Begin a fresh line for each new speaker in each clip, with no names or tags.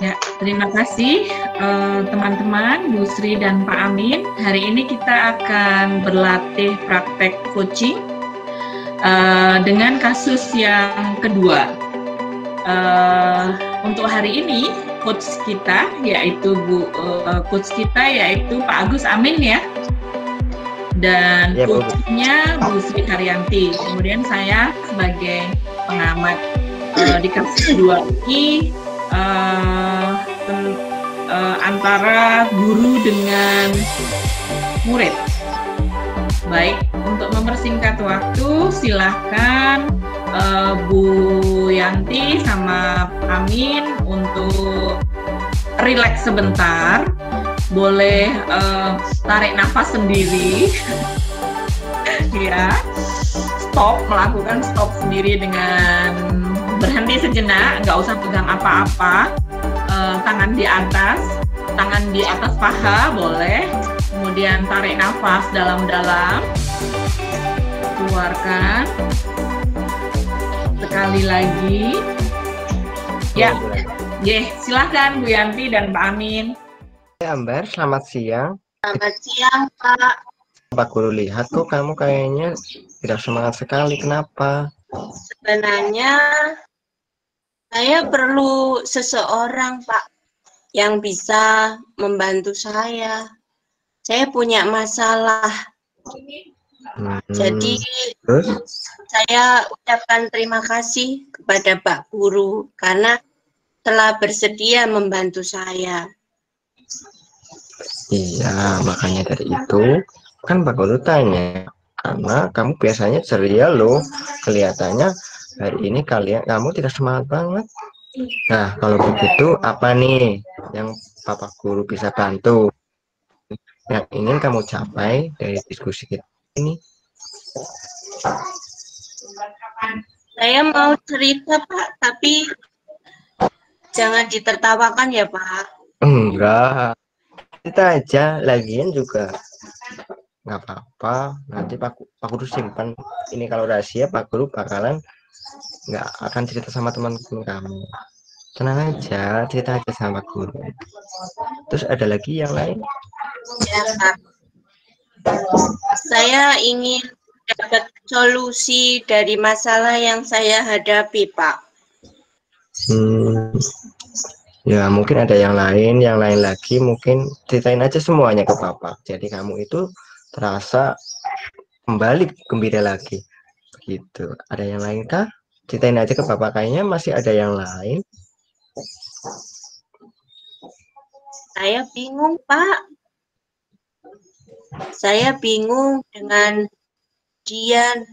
Ya, terima kasih teman-teman, Bu Sri dan Pak Amin. Hari ini kita akan berlatih praktek coaching dengan kasus yang kedua. Untuk hari ini coach kita yaitu Pak Agus Amin ya. Dan
ya,
coachnya Bu Sri Haryanti. Kemudian saya sebagai pengamat di kasus kedua ini antara guru dengan murid. Baik, untuk mempersingkat waktu, silahkan Bu Yanti sama Amin untuk rileks sebentar. Boleh tarik nafas sendiri, ya. Melakukan stop sendiri dengan berhenti sejenak, nggak usah pegang apa-apa. Tangan di atas paha boleh. Kemudian tarik nafas dalam-dalam, keluarkan. Sekali lagi. Ya, silakan Bu Yanti dan Pak Amin.
Ambar, selamat siang.
Selamat siang, Pak.
Pak Guru lihat kok kamu kayaknya tidak semangat sekali. Kenapa?
Sebenarnya saya perlu seseorang, Pak, yang bisa membantu saya. Saya punya masalah. Jadi
terus?
Saya ucapkan terima kasih kepada Pak Guru karena telah bersedia membantu saya.
Iya, makanya dari itu kan Pak Guru tanya, karena kamu biasanya ceria loh, kelihatannya hari ini kamu tidak semangat banget. Nah, kalau begitu apa nih yang Bapak Guru bisa bantu, yang ingin kamu capai dari diskusi kita ini?
Saya mau cerita, Pak, tapi jangan ditertawakan ya, Pak.
Enggak, kita aja, lagian juga nggak apa-apa. Nanti Pak Guru simpan ini, kalau rahasia Pak Guru bakalan nggak akan cerita sama teman-teman kamu. Tenang aja, cerita aja sama Pak Guru. Terus ada lagi yang lain?
Ya, Pak. Saya ingin dapat solusi dari masalah yang saya hadapi, Pak.
Ya, mungkin ada yang lain lagi, mungkin ceritain aja semuanya ke Bapak. Jadi kamu itu terasa kembali gembira lagi. Gitu. Ada yang lain kah? Ceritain aja ke Bapak, kayaknya masih ada yang lain.
Saya bingung, Pak. Saya bingung dengan Dian.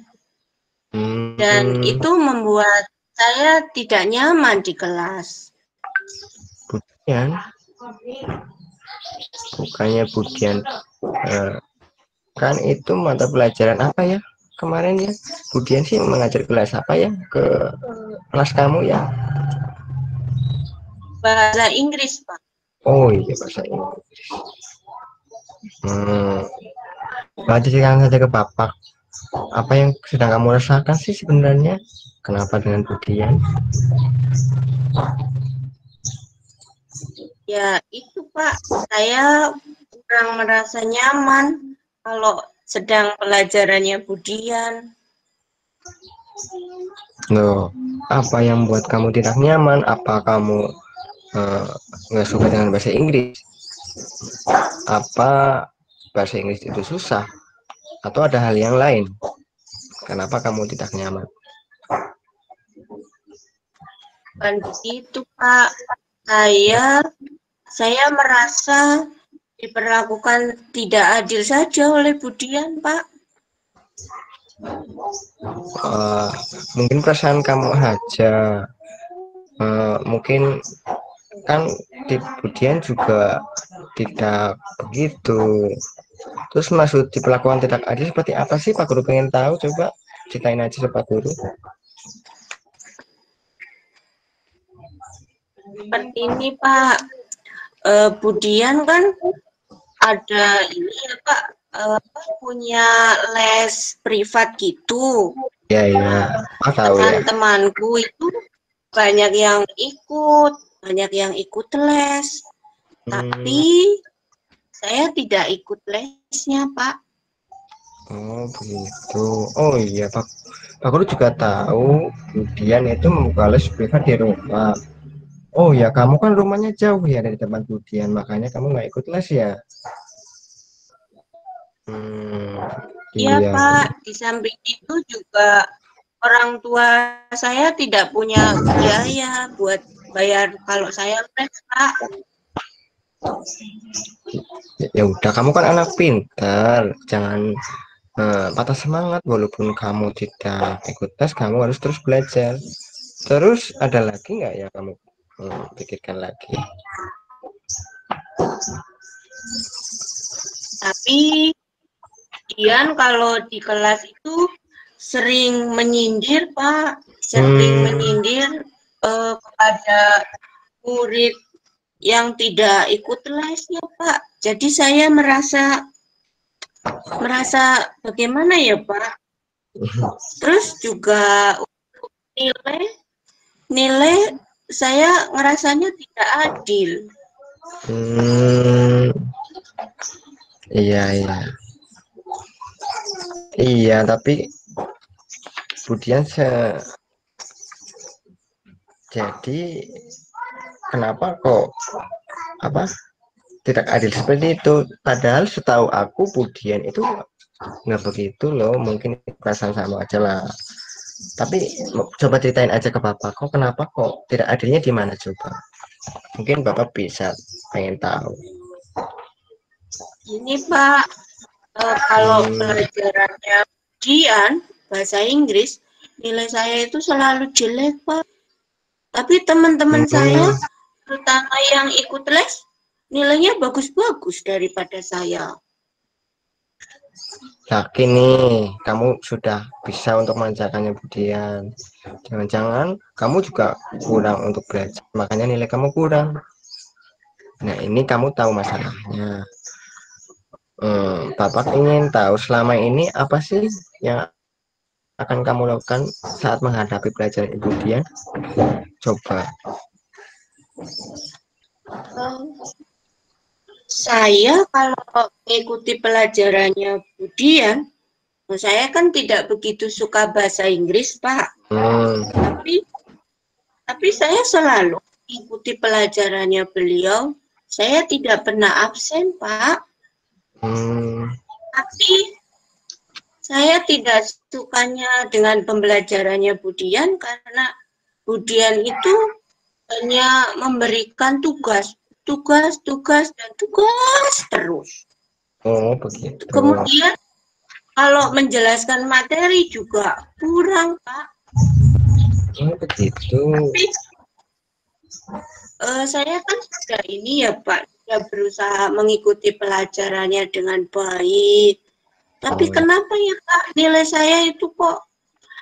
Dan itu membuat saya tidak nyaman di kelas.
Budian? Bukannya Budian, kan itu mata pelajaran apa ya kemarin ya? Budian sih mengajar kelas apa ya, ke kelas kamu ya?
Bahasa Inggris, Pak.
Oh iya, bahasa Inggris. Berarti sekarang saja ke Bapak, apa yang sedang kamu rasakan sih sebenarnya? Kenapa dengan Budian?
Ya itu, Pak, saya kurang merasa nyaman kalau sedang pelajarannya Budian.
Loh, apa yang membuat kamu tidak nyaman? Apa kamu nggak suka dengan bahasa Inggris? Apa bahasa Inggris itu susah? Atau ada hal yang lain? Kenapa kamu tidak nyaman?
Bukan begitu, Pak. Saya merasa diperlakukan tidak adil saja oleh Budian, Pak.
Mungkin perasaan kamu aja. Mungkin kan di Budian juga tidak begitu. Terus maksud diperlakukan tidak adil seperti apa sih Pak Guru, pengen tahu? Coba ceritain aja ke Pak Guru.
Seperti ini, Pak. Budian kan ada ini ya, Pak, punya les privat gitu.
Ya, tahu ya.
Teman-temanku itu banyak yang ikut. banyak yang ikut les. Tapi saya tidak ikut lesnya, Pak.
Oh begitu. Oh iya Pak, Guru juga tahu Budian itu membuka les privat di rumah. Oh ya, kamu kan rumahnya jauh ya dari tempat Budian, makanya kamu nggak ikut les ya? Hmm,
Iya,
iya.
Pak. Di samping itu juga orang tua saya tidak punya biaya buat bayar kalau saya les, Pak.
Ya udah, kamu kan anak pintar, jangan patah semangat. Walaupun kamu tidak ikut tes, kamu harus terus belajar. Terus ada lagi nggak ya kamu pikirkan lagi?
Tapi Dian kalau di kelas itu sering menyindir, Pak. Sering menyindir kepada murid yang tidak ikut lesnya, Pak. Jadi saya merasa bagaimana ya, Pak? Terus juga untuk nilai saya ngerasanya tidak adil.
Iya, iya. Iya, tapi Budian jadi kenapa kok tidak adil seperti itu? Padahal setahu aku Budian itu nggak begitu loh, mungkin perasaan sama aja lah. Tapi coba ceritain aja ke Bapak, kok kenapa kok tidak adilnya di mana coba? Mungkin Bapak bisa pengen tahu.
Ini Pak, kalau pelajarannya Dian, bahasa Inggris, nilai saya itu selalu jelek, Pak. Tapi teman-teman saya, terutama yang ikut les, nilainya bagus-bagus daripada saya.
Yakin nih, kamu sudah bisa untuk mengerjakannya Budian. Jangan-jangan kamu juga kurang untuk belajar, makanya nilai kamu kurang. Nah, ini kamu tahu masalahnya. Bapak ingin tahu selama ini apa sih yang akan kamu lakukan saat menghadapi pelajaran Ibu Dian? Coba.
Saya kalau mengikuti pelajarannya Budian, saya kan tidak begitu suka bahasa Inggris, Pak. Tapi saya selalu mengikuti pelajarannya beliau. Saya tidak pernah absen, Pak. Tapi saya tidak sukanya dengan pembelajarannya Budian karena Budian itu hanya memberikan tugas terus.
Oh, begitu.
Kemudian kalau menjelaskan materi juga kurang, Pak.
Oh, begitu.
Tapi saya kan sudah ini ya, Pak, sudah berusaha mengikuti pelajarannya dengan baik. Tapi kenapa ya, Pak, nilai saya itu kok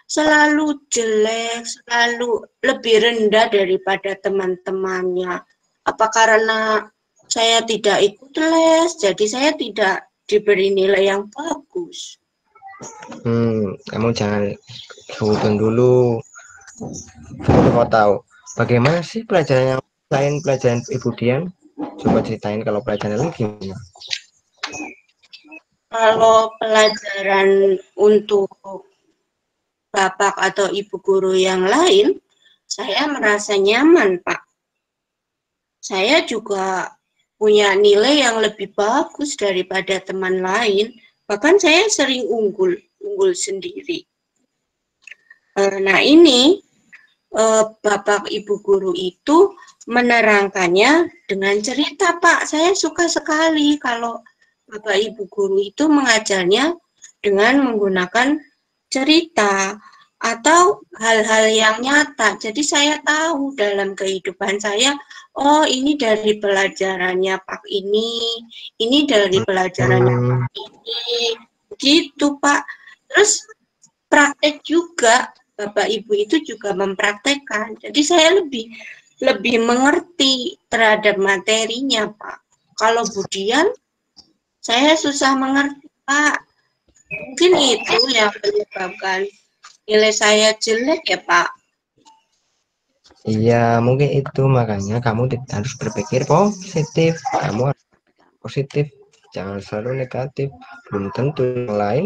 selalu jelek, selalu lebih rendah daripada teman-temannya? Apa karena saya tidak ikut les, jadi saya tidak diberi nilai yang bagus?
Kamu jangan sehudon dulu. Kamu mau tahu bagaimana sih pelajaran yang lain pelajaran Ibu Dian? Coba ceritain kalau pelajaran lain gimana?
Kalau pelajaran untuk Bapak atau Ibu guru yang lain, saya merasa nyaman, Pak. Saya juga punya nilai yang lebih bagus daripada teman lain. Bahkan saya sering unggul sendiri. Nah ini, Bapak Ibu guru itu menerangkannya dengan cerita, Pak. Saya suka sekali kalau Bapak Ibu guru itu mengajarnya dengan menggunakan cerita atau hal-hal yang nyata. Jadi saya tahu dalam kehidupan saya, oh ini dari pelajarannya Pak ini dari pelajarannya Pak ini, gitu Pak. Terus praktek juga, Bapak Ibu itu juga mempraktekkan. Jadi saya lebih mengerti terhadap materinya Pak. Kalau Budian, saya susah mengerti Pak. Mungkin itu yang menyebabkan nilai saya jelek ya Pak.
Iya, mungkin itu makanya kamu harus berpikir positif. Kamu harus positif, jangan selalu negatif. Belum tentu yang lain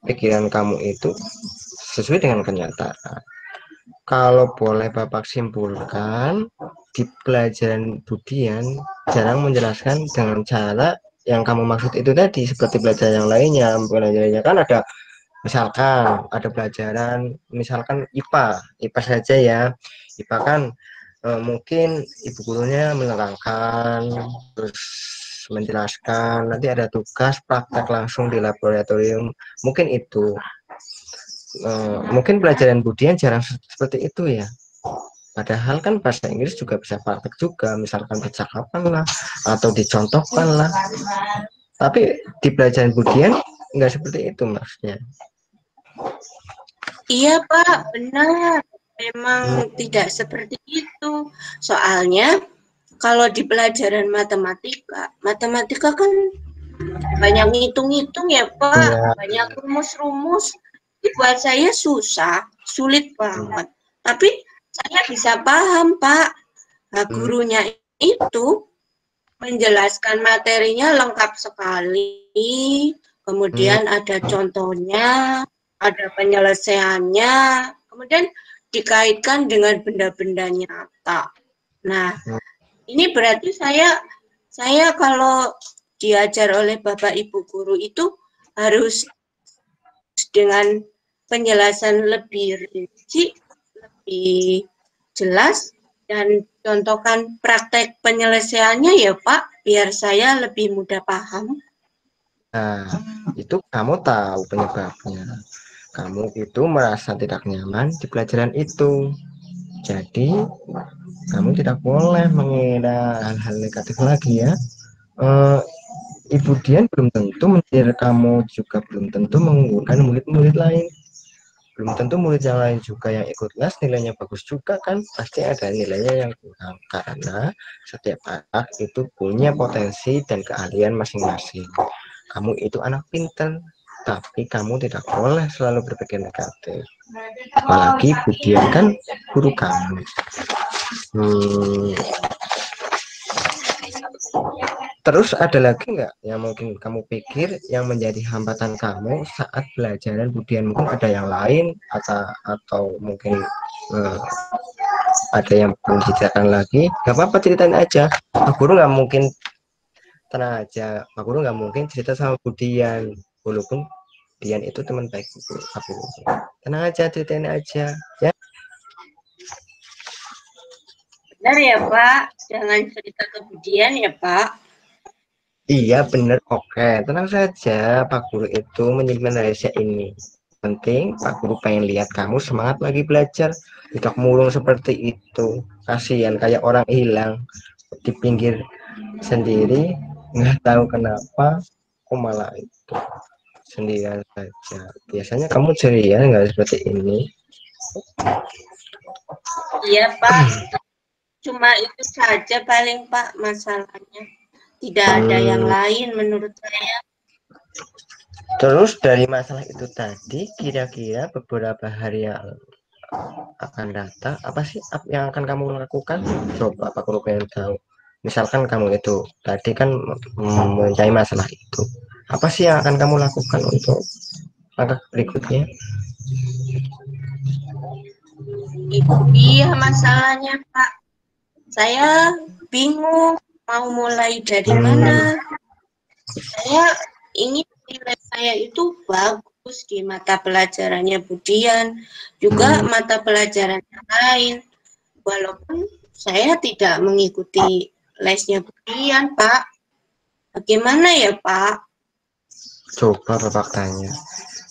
pikiran kamu itu sesuai dengan kenyataan. Kalau boleh Bapak simpulkan, di pelajaran Budian jarang menjelaskan dengan cara yang kamu maksud itu tadi, seperti pelajaran yang lainnya. Pelajarannya kan ada, misalkan ada pelajaran, misalkan IPA saja ya. IPA kan mungkin ibu gurunya menerangkan, terus menjelaskan, nanti ada tugas praktek langsung di laboratorium, mungkin itu. Mungkin pelajaran Budian jarang seperti itu ya. Padahal kan bahasa Inggris juga bisa praktek juga, misalkan percakapan lah, atau dicontohkan lah. Tapi di pelajaran Budian nggak seperti itu maksudnya.
Iya Pak, benar. Memang tidak seperti itu. Soalnya kalau di pelajaran matematika kan banyak ngitung-ngitung ya Pak,
Ya,
banyak rumus-rumus. Buat saya susah, sulit banget. Tapi saya bisa paham Pak. Nah, gurunya itu menjelaskan materinya lengkap sekali. Kemudian ada contohnya, ada penyelesaiannya, kemudian dikaitkan dengan benda-benda nyata. Nah, ini berarti saya kalau diajar oleh Bapak Ibu guru itu harus dengan penjelasan lebih rinci, lebih jelas, dan contohkan praktek penyelesaiannya ya Pak, biar saya lebih mudah paham.
nah, itu kamu tahu penyebabnya. Kamu itu merasa tidak nyaman di pelajaran itu. Jadi, kamu tidak boleh mengira hal-hal negatif lagi ya. Ibu Dian belum tentu mengajar kamu, juga belum tentu mengunggulkan murid-murid lain. Belum tentu murid yang lain juga yang ikut les nilainya bagus juga kan, pasti ada nilainya yang kurang, karena setiap anak itu punya potensi dan keahlian masing-masing. Kamu itu anak pintar, tapi kamu tidak boleh selalu berpikir negatif, apalagi Budian kan guru kamu. Terus ada lagi nggak yang mungkin kamu pikir yang menjadi hambatan kamu saat pelajaran Budian? Mungkin ada yang lain, atau mungkin ada yang belum diceritakan lagi. Gak apa-apa, ceritain aja. Pak Guru nggak mungkin, tenang aja, Pak Guru nggak mungkin cerita sama Budian, walaupun Budian itu teman baik Pak Guru. Tenang aja, ceritain aja ya.
Benar ya Pak, jangan cerita kemudian ya Pak.
Iya bener, oke, tenang saja, Pak Guru itu menyimpan rahasia ini. Penting Pak Guru pengen lihat kamu semangat lagi belajar, tidak murung seperti itu. Kasihan kayak orang hilang di pinggir sendiri, nggak tahu kenapa kok malah itu sendirian saja. Biasanya kamu ceria nggak seperti ini.
Iya Pak, cuma itu saja paling Pak masalahnya. Tidak ada yang lain menurut saya.
Terus dari masalah itu tadi, kira-kira beberapa hari yang akan datang, apa sih yang akan kamu lakukan? Coba Pak Guru pengen tahu. Misalkan kamu itu tadi kan mencari masalah itu, apa sih yang akan kamu lakukan untuk langkah berikutnya?
Itu dia masalahnya Pak. Saya bingung mau mulai dari mana. Saya ingin nilai saya itu bagus di mata pelajarannya Budian, juga mata pelajaran yang lain. Walaupun saya tidak mengikuti lesnya Budian, Pak. Bagaimana ya, Pak?
Coba Bapak tanya.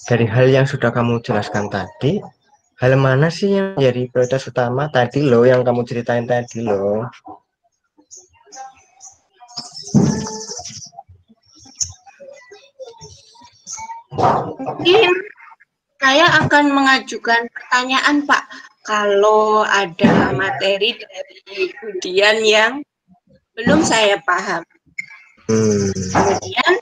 Dari hal yang sudah kamu jelaskan tadi, hal mana sih yang menjadi prioritas utama tadi loh, yang kamu ceritain tadi loh?
Mungkin saya akan mengajukan pertanyaan, Pak. Kalau ada materi dari Budian yang belum saya paham. Kemudian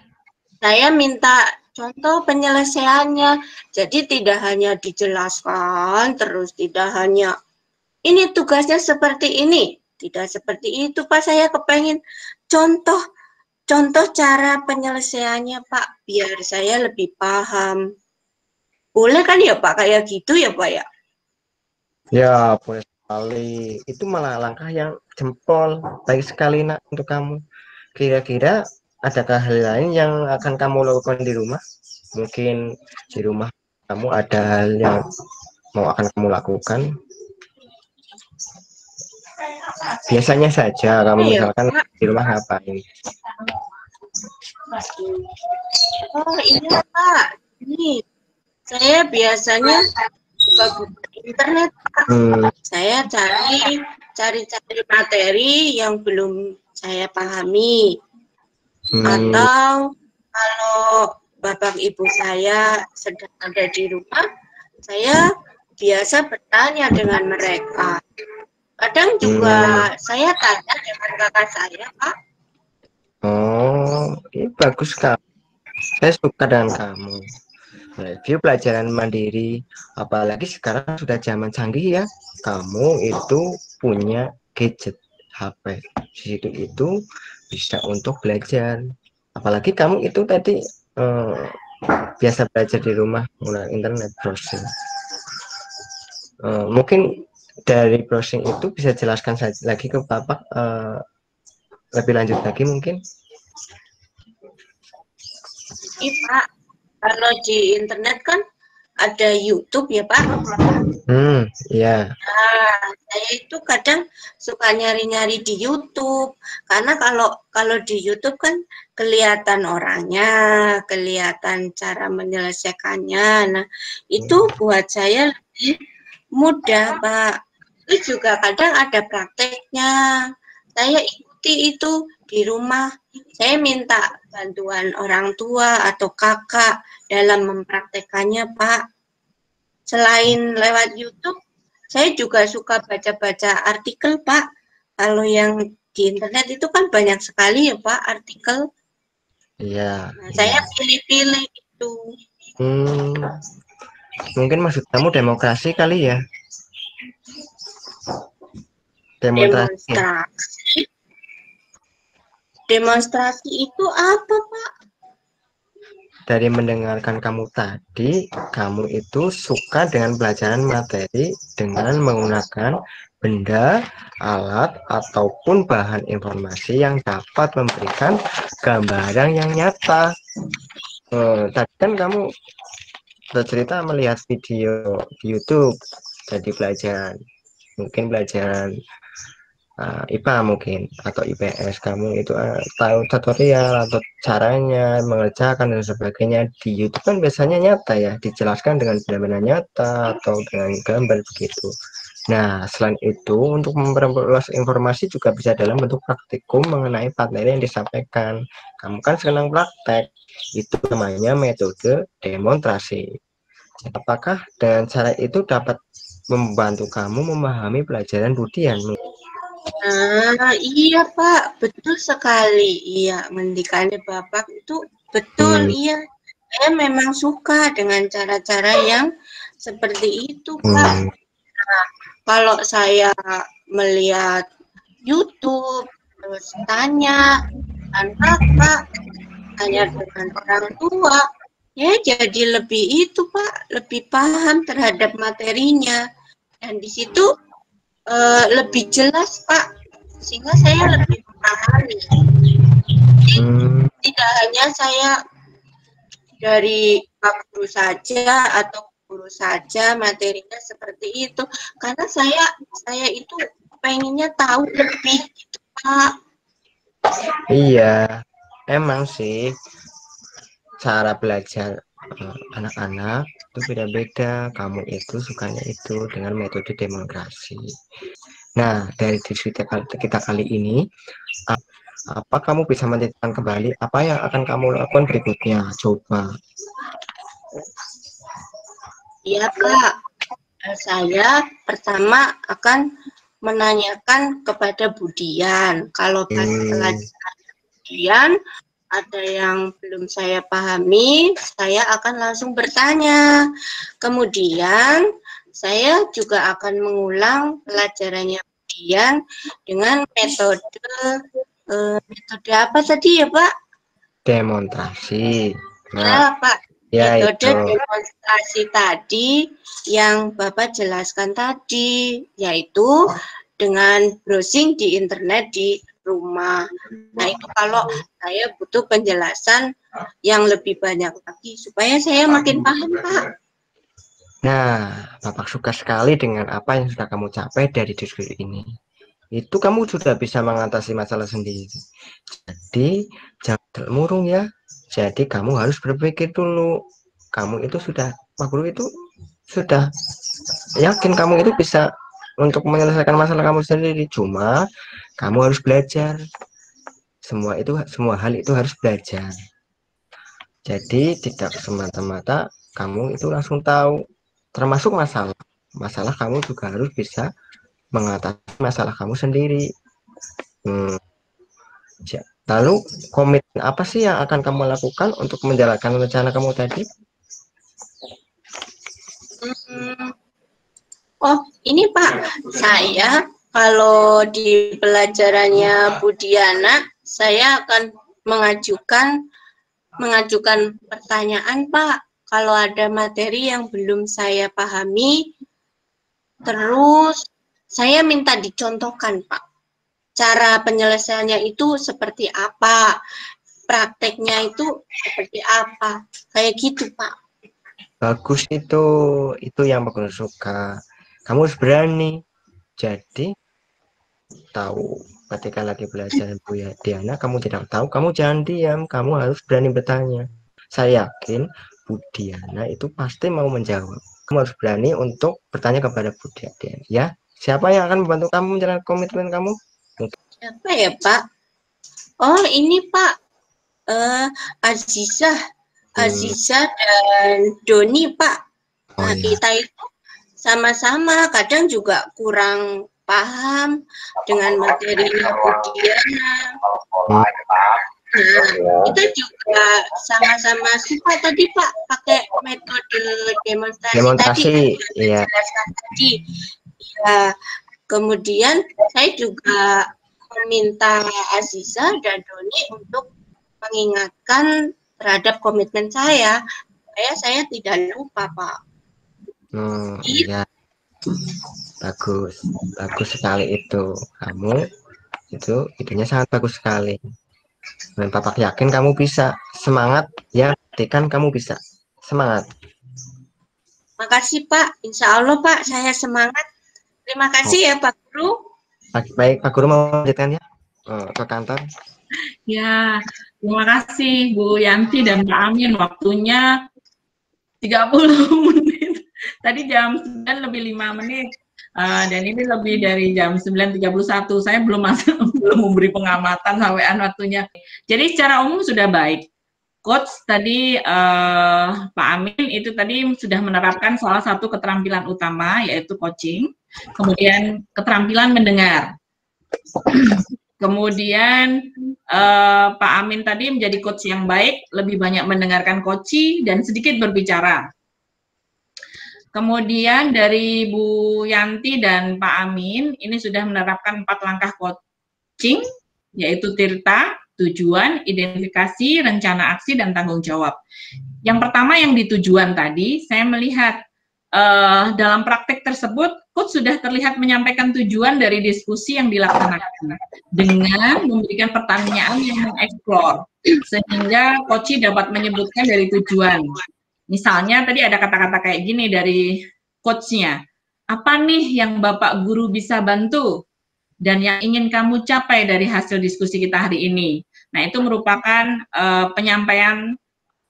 saya minta contoh penyelesaiannya. Jadi tidak hanya dijelaskan, terus tidak hanya ini tugasnya seperti ini. Tidak seperti itu, Pak. Saya kepengen contoh cara penyelesaiannya, Pak, biar saya lebih paham. Boleh kan ya, Pak, kayak gitu ya, Pak ya?
Ya, boleh sekali. Itu malah langkah yang jempol. Baik sekali, Nak, untuk kamu. Kira-kira adakah hal lain yang akan kamu lakukan di rumah? Mungkin di rumah kamu ada hal yang akan kamu lakukan. Biasanya saja kamu
Ya,
misalkan
Pak.
di rumah ngapain?
Oh iya, Pak. Ini saya biasanya buka internet, Pak. Saya cari materi yang belum saya pahami. Atau kalau bapak ibu saya sedang ada di rumah, saya biasa bertanya dengan mereka. Kadang juga saya tanya dengan kakak saya, Pak.
Oh, ini bagus sekali. Saya suka dengan kamu. Review pelajaran mandiri, apalagi sekarang sudah zaman canggih ya. Kamu itu punya gadget HP. Di situ itu bisa untuk belajar. Apalagi kamu itu tadi biasa belajar di rumah menggunakan internet browsing. Mungkin dari browsing itu bisa jelaskan lagi ke Bapak lebih lanjut lagi mungkin.
Iya, Pak. Kalau di internet kan ada YouTube ya, Pak.
Iya.
Nah, saya itu kadang suka nyari-nyari di YouTube karena kalau di YouTube kan kelihatan orangnya, kelihatan cara menyelesaikannya. Nah, itu buat saya lebih mudah, Pak. Itu juga kadang ada prakteknya. Saya ikuti itu di rumah. Saya minta bantuan orang tua atau kakak dalam mempraktekannya, Pak. Selain lewat YouTube, saya juga suka baca-baca artikel, Pak. Kalau yang di internet itu kan banyak sekali ya, Pak, artikel.
Iya.
Nah, saya pilih-pilih itu.
Mungkin maksud kamu demokrasi kali ya? Demonstrasi.
Demonstrasi itu apa, Pak?
Dari mendengarkan kamu tadi, kamu itu suka dengan pelajaran materi dengan menggunakan benda, alat, ataupun bahan informasi yang dapat memberikan gambaran yang nyata. Tadi kan kamu bercerita melihat video di YouTube, jadi pelajaran, mungkin pelajaran IPA mungkin atau IPS, kamu itu tahu tutorial atau caranya mengerjakan dan sebagainya. Di YouTube kan biasanya nyata ya, dijelaskan dengan benda-benda nyata atau dengan gambar begitu. Nah, selain itu untuk memperluas informasi juga bisa dalam bentuk praktikum mengenai materi yang disampaikan. Kamu kan senang praktek, itu namanya metode demonstrasi. Apakah dengan cara itu dapat membantu kamu memahami pelajaran Budian?
Nah, iya Pak, betul sekali. Iya, mendikannya Bapak itu betul, iya. Saya memang suka dengan cara-cara yang seperti itu, Pak. Nah, kalau saya melihat YouTube, terus tanya kakak, tanya dengan orang tua, ya jadi lebih itu, Pak, lebih paham terhadap materinya. Dan di situ lebih jelas, Pak, sehingga saya lebih memahami. Tidak hanya saya dari Pak Guru saja atau guru saja materinya seperti itu, karena saya itu pengennya tahu lebih, gitu, Pak.
Iya, emang sih cara belajar anak-anak itu beda-beda. Kamu itu sukanya itu dengan metode demonstrasi. Nah, dari diskusi kita kali ini, apa kamu bisa menceritakan kembali apa yang akan kamu lakukan berikutnya? Coba.
Iya, Pak. Saya pertama akan menanyakan kepada Budian. Kalau pelajaran Budian ada yang belum saya pahami, saya akan langsung bertanya. Kemudian saya juga akan mengulang pelajarannya Budian dengan metode apa tadi ya Pak?
Demonstrasi.
Ya Pak,
ya
metode
itu.
demonstrasi tadi yang Bapak jelaskan tadi, yaitu dengan browsing di internet di rumah. Nah itu kalau saya butuh penjelasan yang lebih banyak lagi supaya saya makin paham Pak.
Nah, Bapak suka sekali dengan apa yang sudah kamu capai dari diskusi ini. Itu kamu sudah bisa mengatasi masalah sendiri. Jadi, jangan murung ya. Jadi, kamu harus berpikir dulu. Kamu itu sudah, Pak Guru itu sudah yakin kamu itu bisa untuk menyelesaikan masalah kamu sendiri. Cuma, kamu harus belajar. Semua hal itu harus belajar. Jadi, tidak semata-mata kamu itu langsung tahu. Termasuk masalah kamu juga harus bisa mengatasi masalah kamu sendiri. Lalu komitmen apa sih yang akan kamu lakukan untuk menjalankan rencana kamu tadi?
Oh ini Pak, saya kalau di pelajarannya Budiana saya akan mengajukan pertanyaan Pak. Kalau ada materi yang belum saya pahami, terus saya minta dicontohkan Pak. Cara penyelesaiannya itu seperti apa, prakteknya itu seperti apa, kayak gitu Pak.
Bagus itu yang aku suka. Kamu harus berani. Jadi tahu ketika lagi belajar Bu Diana, kamu tidak tahu, kamu jangan diam, kamu harus berani bertanya. Saya yakin Bu Diana itu pasti mau menjawab. Kamu harus berani untuk bertanya kepada Bu Diana, ya. Siapa yang akan membantu kamu menjalankan komitmen kamu?
Siapa ya Pak? Oh ini Pak, Aziza dan Doni Pak. Nah kita itu sama-sama kadang juga kurang paham dengan materinya Budiana. Nah, kita juga sama-sama suka tadi Pak pakai metode demonstrasi tadi.
Iya.
Tadi. Ya, kemudian saya juga meminta Aziza dan Doni untuk mengingatkan terhadap komitmen saya supaya saya tidak lupa Pak.
Iya. Bagus sekali itu. Kamu itu idenya sangat bagus sekali. Dan Bapak yakin kamu bisa. Semangat ya, kan kamu bisa. Semangat.
Makasih Pak, insya Allah Pak saya semangat. Terima kasih ya Pak Guru.
Baik Pak Guru mau lanjutkan ya ke kantor.
Ya, terima kasih Bu Yanti dan Pak Amin. Waktunya 30 menit. Tadi jam 9 lebih 5 menit. Dan ini lebih dari jam 9.31. Saya belum memberi pengamatan sampaian waktunya. Jadi secara umum sudah baik. Coach tadi Pak Amin itu tadi sudah menerapkan salah satu keterampilan utama yaitu coaching. Kemudian keterampilan mendengar. Kemudian Pak Amin tadi menjadi coach yang baik, lebih banyak mendengarkan coaching dan sedikit berbicara. Kemudian dari Bu Yanti dan Pak Amin, ini sudah menerapkan 4 langkah coaching, yaitu Tirta, tujuan, identifikasi, rencana aksi, dan tanggung jawab. Yang pertama yang di tujuan tadi, saya melihat dalam praktek tersebut, coach sudah terlihat menyampaikan tujuan dari diskusi yang dilaksanakan dengan memberikan pertanyaan yang mengeksplor, sehingga coach dapat menyebutkan dari tujuan. Misalnya tadi ada kata-kata kayak gini dari coach-nya, apa nih yang Bapak Guru bisa bantu dan yang ingin kamu capai dari hasil diskusi kita hari ini. Nah itu merupakan penyampaian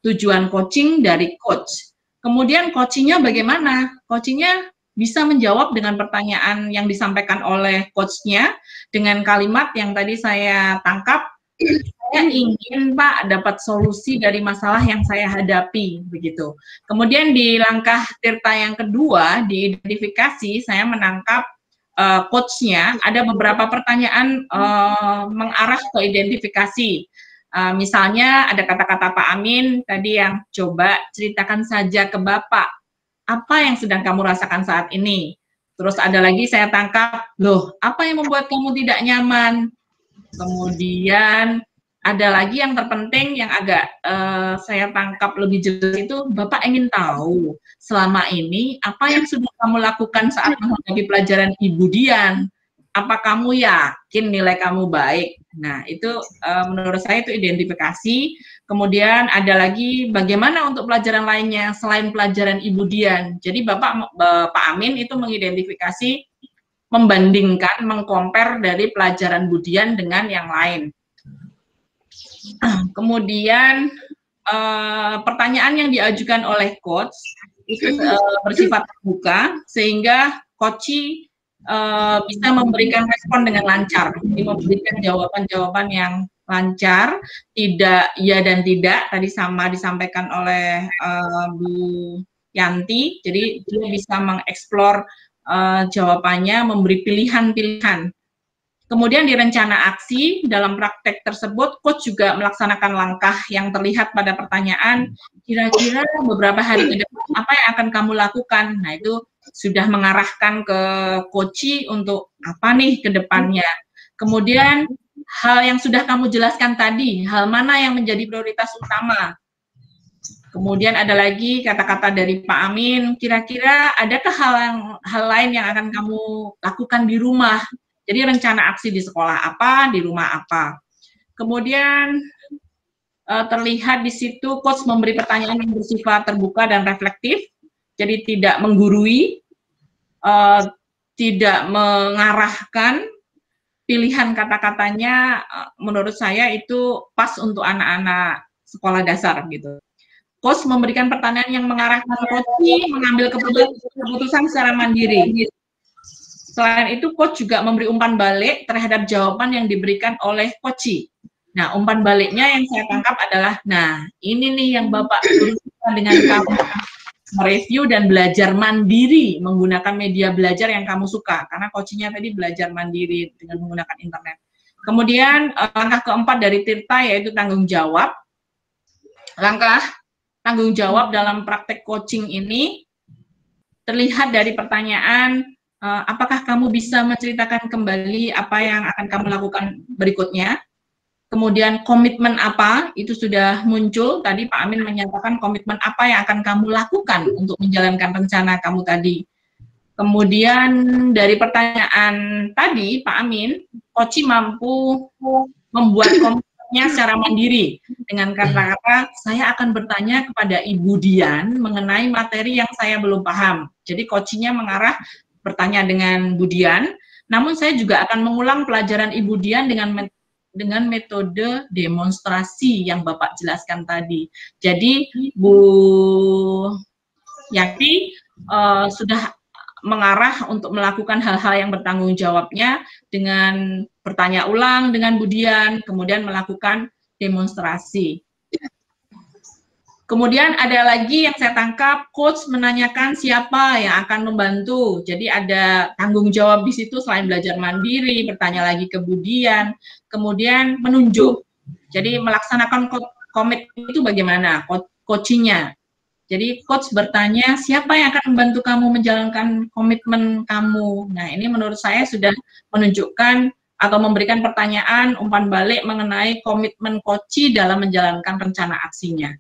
tujuan coaching dari coach. Kemudian coaching-nya bagaimana? Coaching-nya bisa menjawab dengan pertanyaan yang disampaikan oleh coach-nya dengan kalimat yang tadi saya tangkap, saya ingin Pak dapat solusi dari masalah yang saya hadapi, begitu. Kemudian di langkah Tirta yang kedua, di identifikasi, saya menangkap coach-nya ada beberapa pertanyaan mengarah ke identifikasi. Misalnya ada kata-kata Pak Amin tadi yang coba ceritakan saja ke Bapak apa yang sedang kamu rasakan saat ini? Terus ada lagi saya tangkap, loh, apa yang membuat kamu tidak nyaman? Kemudian ada lagi yang terpenting yang agak saya tangkap lebih jelas itu, Bapak ingin tahu selama ini apa yang sudah kamu lakukan saat menghadapi pelajaran Ibu Dian. Apa kamu yakin nilai kamu baik? Nah, itu menurut saya itu identifikasi. Kemudian ada lagi bagaimana untuk pelajaran lainnya selain pelajaran Ibu Dian. Jadi Pak Amin itu mengidentifikasi, membandingkan, mengcompare dari pelajaran Bu Dian dengan yang lain. Kemudian pertanyaan yang diajukan oleh coach itu bersifat terbuka sehingga coach bisa memberikan respon dengan lancar, jadi memberikan jawaban-jawaban yang lancar, tidak ya dan tidak, tadi sama disampaikan oleh Bu Yanti, jadi dia bisa mengeksplor jawabannya, memberi pilihan-pilihan. Kemudian di rencana aksi, dalam praktek tersebut, coach juga melaksanakan langkah yang terlihat pada pertanyaan, kira-kira beberapa hari ke depan apa yang akan kamu lakukan? Nah, itu sudah mengarahkan ke coach untuk apa nih ke depannya. Kemudian hal yang sudah kamu jelaskan tadi, hal mana yang menjadi prioritas utama. Kemudian ada lagi kata-kata dari Pak Amin, kira-kira adakah hal lain yang akan kamu lakukan di rumah? Jadi rencana aksi di sekolah apa, di rumah apa. Kemudian terlihat di situ coach memberi pertanyaan yang bersifat terbuka dan reflektif, jadi tidak menggurui, tidak mengarahkan, pilihan kata-katanya menurut saya itu pas untuk anak-anak sekolah dasar gitu. Coach memberikan pertanyaan yang mengarahkan coach mengambil keputusan secara mandiri. Selain itu, coach juga memberi umpan balik terhadap jawaban yang diberikan oleh coach. Nah, umpan baliknya yang saya tangkap adalah, nah, ini nih yang Bapak berusaha dengan kamu mereview dan belajar mandiri menggunakan media belajar yang kamu suka, karena coachnya tadi belajar mandiri dengan menggunakan internet. Kemudian, langkah keempat dari Tirta yaitu tanggung jawab. Langkah tanggung jawab dalam praktek coaching ini terlihat dari pertanyaan, apakah kamu bisa menceritakan kembali apa yang akan kamu lakukan berikutnya? Kemudian komitmen apa, itu sudah muncul, tadi Pak Amin menyatakan komitmen apa yang akan kamu lakukan untuk menjalankan rencana kamu tadi. Kemudian dari pertanyaan tadi, Pak Amin, coach mampu membuat komitmennya secara mandiri, dengan kata-kata, saya akan bertanya kepada Ibu Dian mengenai materi yang saya belum paham. Jadi coachnya mengarah bertanya dengan Bu Dian, namun saya juga akan mengulang pelajaran Ibu Dian dengan metode demonstrasi yang Bapak jelaskan tadi. Jadi Bu Yanti sudah mengarah untuk melakukan hal-hal yang bertanggung jawabnya dengan bertanya ulang dengan Bu Dian, kemudian melakukan demonstrasi. Kemudian ada lagi yang saya tangkap, coach menanyakan siapa yang akan membantu. Jadi ada tanggung jawab di situ selain belajar mandiri, bertanya lagi ke Bu Dian, kemudian menunjuk. Jadi melaksanakan komit itu bagaimana, coachingnya. Jadi coach bertanya siapa yang akan membantu kamu menjalankan komitmen kamu. Nah, ini menurut saya sudah menunjukkan atau memberikan pertanyaan umpan balik mengenai komitmen coach dalam menjalankan rencana aksinya.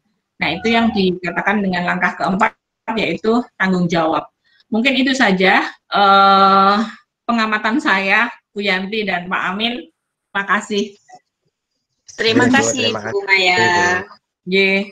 Nah, itu yang dikatakan dengan langkah keempat, yaitu tanggung jawab. Mungkin itu saja pengamatan saya, Bu Yanti dan Pak Amin. Terima kasih.
Terima kasih, Bu Maya.
Yeah.